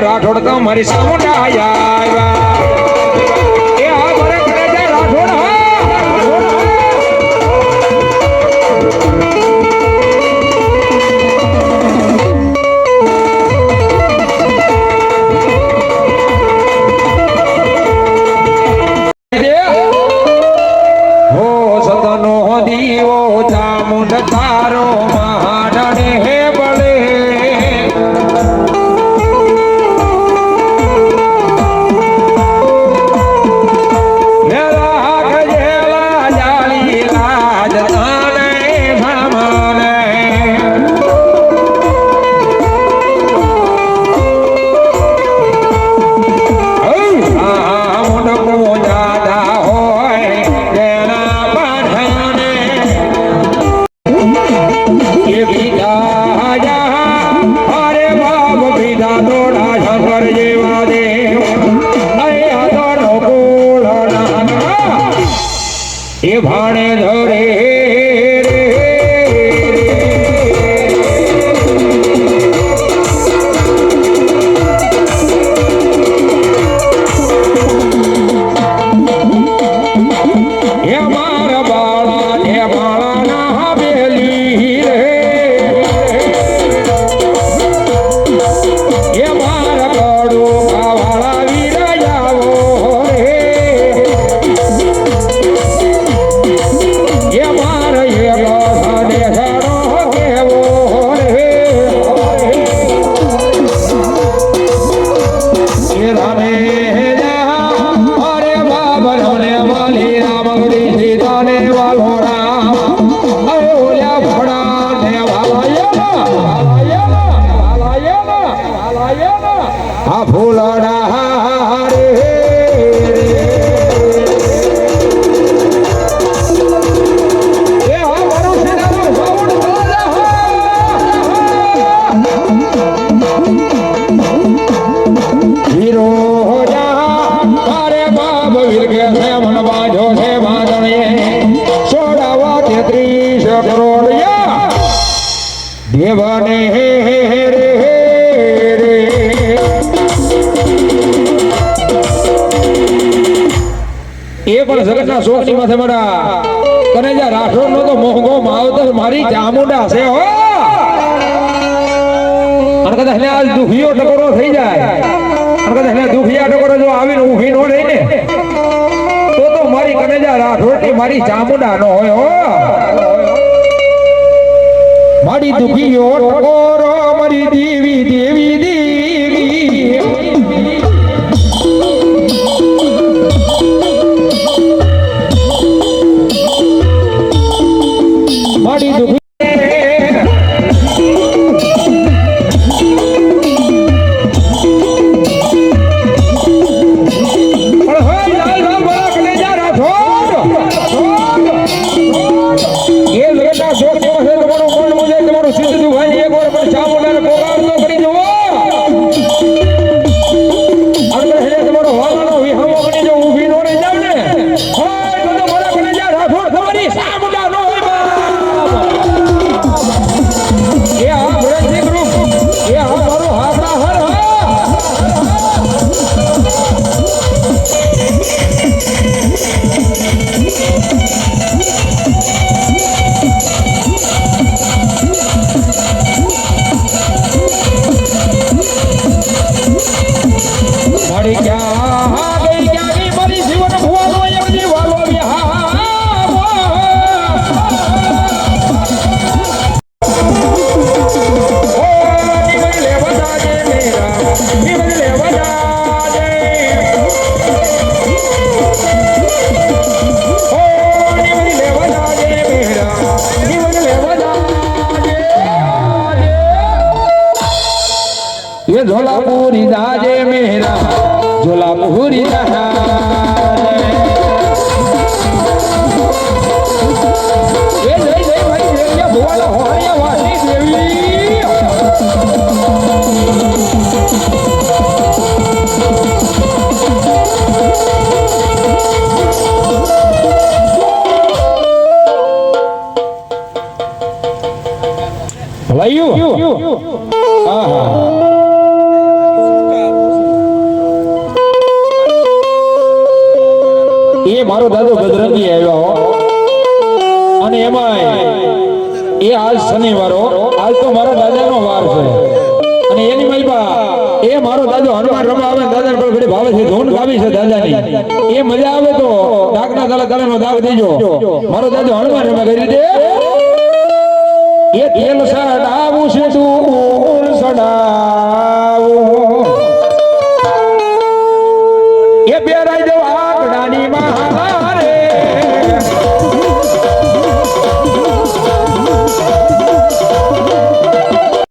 રાઠોડ તમારી સામુંડા આવ્યા એ આ ભરે કરે છે રાઠોડ હો સતનો દીવો ચામુંડ તારો મહાડે હે બળે એ ભાણે ધરે એ મારા બાળા ને બાળા ના બેલી રે એ મારા કડો કાવાળા વીરાયાવો રે એ મારા એ ગાધા દેખાડો કેવો રે એ રામે અરે બાબા ને માલી રામ ગરી સીતાને વાલો રામ અરે ઓલા ભડા ને વાલાયના આ ફૂલડા રે દેવાને હે રે એ પણ જગતના શોખની માથે મડા કનેજા રાઠોડ નો તો મોંઘો માવતર મારી ચામુંડા છે હો અને કદાચ એટલે આજ દુખિયો ટકોરો થઈ જાય અને કદાચ એટલે દુખિયા ટકોરો જો આવીને ઊભી નો રહી ને તો મારી કનેજા રાઠોડ ની મારી ચામુંડા નો હોય હો મારી દુખીઓ ટકોરો મારી દેવી દેવી દેવી મારી દુખી झोलापुरी दाजे मेरा झोलापुरी Layu. એ મારો દાદો બજરંગી આવ્યો હો. અને એમાંય એ આજ શનિવાર હો. આજ તો મારા દાદાનો વાર છે. અને એની મહિમા એ મારો દાદો હનુમાન રમા આવે દાદા પર ઘડી ભાવે છે ધૂન ગાવી છે દાદાની. એ મજા આવે તો ડાકના તળે તળેનો દાગ દેજો. મારો દાદો હનુમાન રમા કરી દે. એ તેલ સડાવું છે તું સડા